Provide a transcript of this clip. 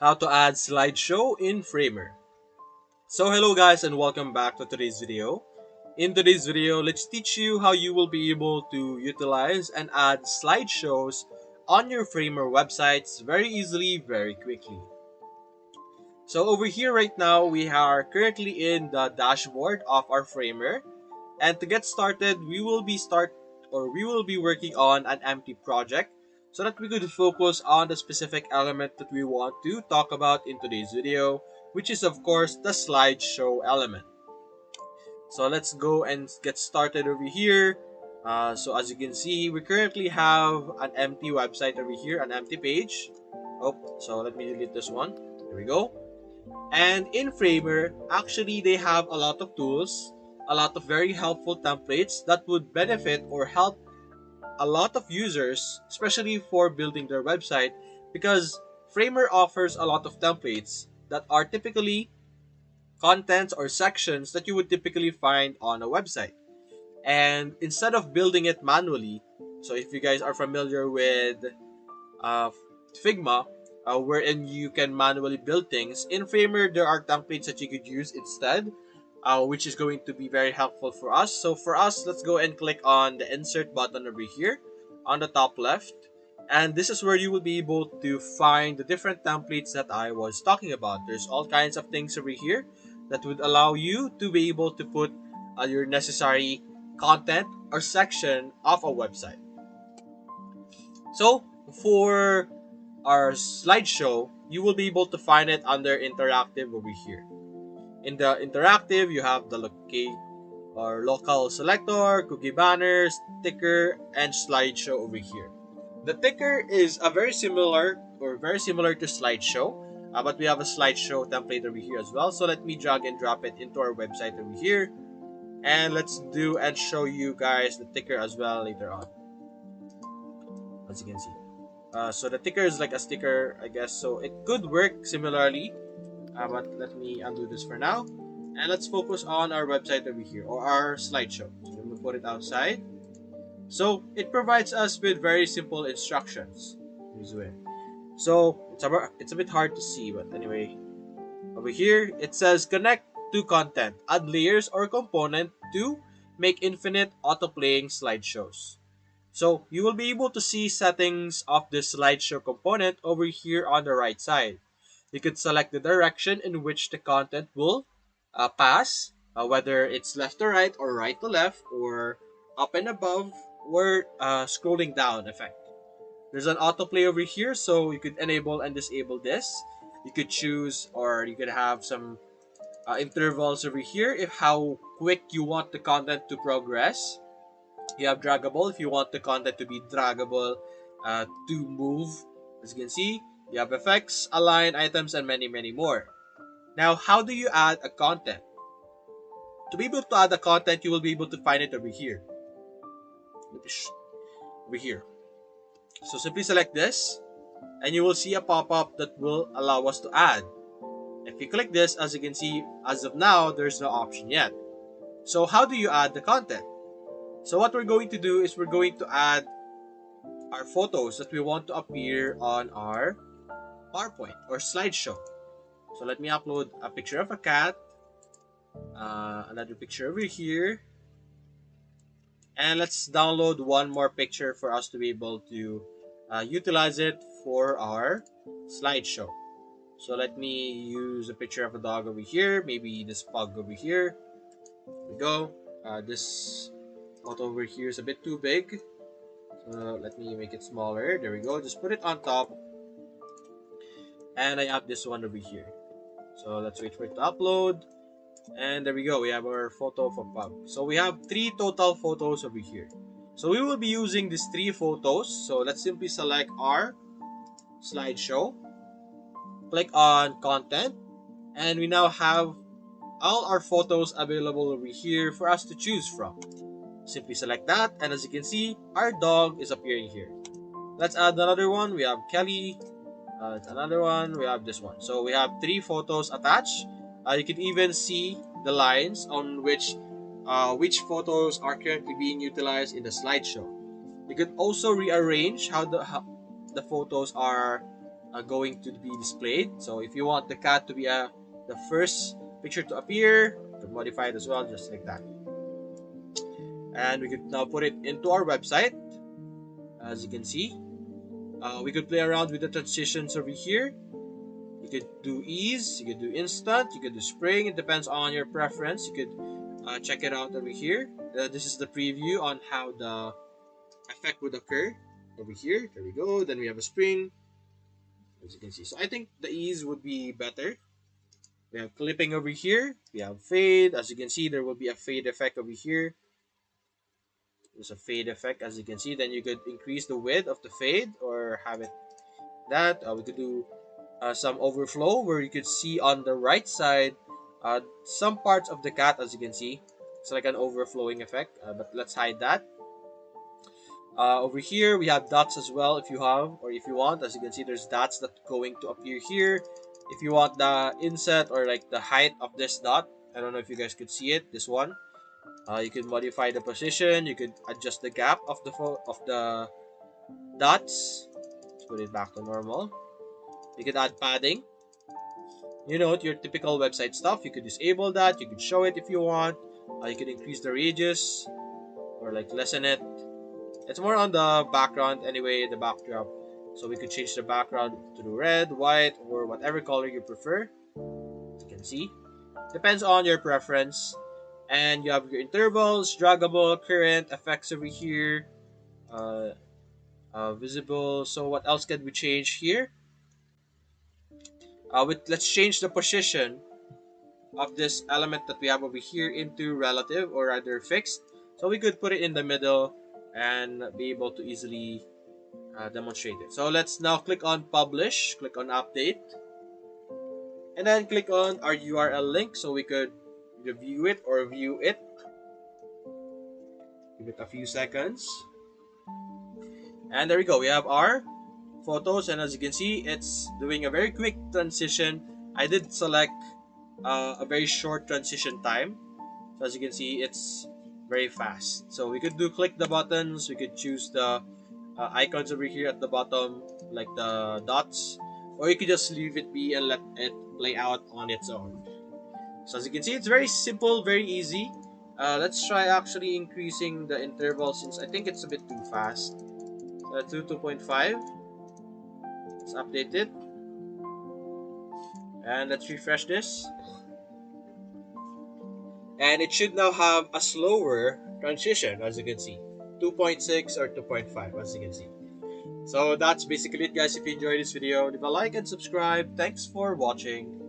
How to add slideshow in Framer. So hello guys and welcome back to today's video. In today's video, let's teach you how you will be able to utilize and add slideshows on your Framer websites very easily, very quickly. So over here right now, we are currently in the dashboard of our Framer. And to get started, we will be working on an empty project so that we could focus on the specific element that we want to talk about in today's video, which is of course the slideshow element. So let's go and get started over here. So as you can see, we currently have an empty website over here, an empty page. Oh, so let me delete this one. There we go. And in Framer, actually they have a lot of tools, a lot of very helpful templates that would benefit or help a lot of users, especially for building their website, because Framer offers a lot of templates that are typically contents or sections that you would typically find on a website. And instead of building it manually, so if you guys are familiar with uh, Figma, wherein you can manually build things. In Framer, there are templates that you could use instead, which is going to be very helpful for us. So for us, let's go and click on the insert button over here on the top left. And this is where you will be able to find the different templates that I was talking about. There's all kinds of things over here that would allow you to be able to put your necessary content or section of a website. So for our slideshow, you will be able to find it under interactive over here. In the interactive, you have the local selector, cookie banners, ticker, and slideshow over here. The ticker is a very similar to slideshow, but we have a slideshow template over here as well. So let me drag and drop it into our website over here, and let's do and show you guys the ticker as well later on, as you can see. So the ticker is like a sticker, I guess. So it could work similarly, but let me undo this for now. And let's focus on our website over here, or our slideshow. So let me put it outside. So it provides us with very simple instructions. So it's a bit hard to see, but anyway, over here it says connect to content, add layers or component to make infinite auto-playing slideshows. So you will be able to see settings of the slideshow component over here on the right side. You could select the direction in which the content will pass, whether it's left to right or right to left or up and above or scrolling down effect. There's an autoplay over here, so you could enable and disable this. You could choose, or you could have some intervals over here if how quick you want the content to progress. You have draggable if you want the content to be draggable to move. As you can see, you have effects, align items, and many more. Now, how do you add a content? To be able to add a content, you will be able to find it over here. Over here. So simply select this, and you will see a pop-up that will allow us to add. If you click this, as you can see, as of now, there's no option yet. So how do you add the content? So what we're going to do is we're going to add our photos that we want to appear on our PowerPoint or slideshow. So let me upload a picture of a cat, another picture over here, and let's download one more picture for us to be able to utilize it for our slideshow. So let me use a picture of a dog over here, maybe this pug over here. There we go. This photo over here is a bit too big, so let me make it smaller. There we go. Just put it on top, and I have this one over here. So let's wait for it to upload, and there we go. We have our photo of a pug. So we have 3 total photos over here. So we will be using these 3 photos. So let's simply select our slideshow, click on content, and we now have all our photos available over here for us to choose from. Simply select that, and as you can see, our dog is appearing here. Let's add another one. We have Kelly. Another one. We have this one. So we have 3 photos attached. You can even see the lines on which photos are currently being utilized in the slideshow. You could also rearrange how the photos are going to be displayed. So if you want the cat to be the first picture to appear, you can modify it as well, just like that. And we could now put it into our website. As you can see, we could play around with the transitions over here. You could do ease, you could do instant, you could do spring. It depends on your preference. You could check it out over here. This is the preview on how the effect would occur over here. There we go. Then we have a spring, as you can see. So I think the ease would be better. We have clipping over here. We have fade. As you can see, there will be a fade effect over here. There's a fade effect, as you can see. Then you could increase the width of the fade or have it that. We could do some overflow where you could see on the right side some parts of the cat, as you can see. It's like an overflowing effect, but let's hide that. Over here we have dots as well if you have or if you want. As you can see, there's dots that going to appear here. If you want the inset or like the height of this dot, I don't know if you guys could see it, this one. You could modify the position. You could adjust the gap of the dots. Let's put it back to normal. You could add padding. You know, your typical website stuff. You could disable that. You could show it if you want. You could increase the radius or like lessen it. It's more on the background anyway, the backdrop. So we could change the background to red, white, or whatever color you prefer. As you can see, depends on your preference. And you have your intervals, draggable, current, effects over here, uh, visible. So what else can we change here? Let's change the position of this element that we have over here into relative or rather fixed. So we could put it in the middle and be able to easily demonstrate it. So let's now click on publish, click on update, and then click on our URL link so we could review it or view it. Give it a few seconds. And there we go. We have our photos, and as you can see, it's doing a very quick transition. I did select a very short transition time. So as you can see, it's very fast. So we could click the buttons. We could choose the icons over here at the bottom, like the dots, or you could just leave it be and let it play out on its own. So as you can see, it's very simple, very easy. Let's try actually increasing the interval since I think it's a bit too fast. Let's do 2.5. Let's update it. And let's refresh this. And it should now have a slower transition, as you can see. 2.6 or 2.5, as you can see. So that's basically it, guys. If you enjoyed this video, leave a like and subscribe. Thanks for watching.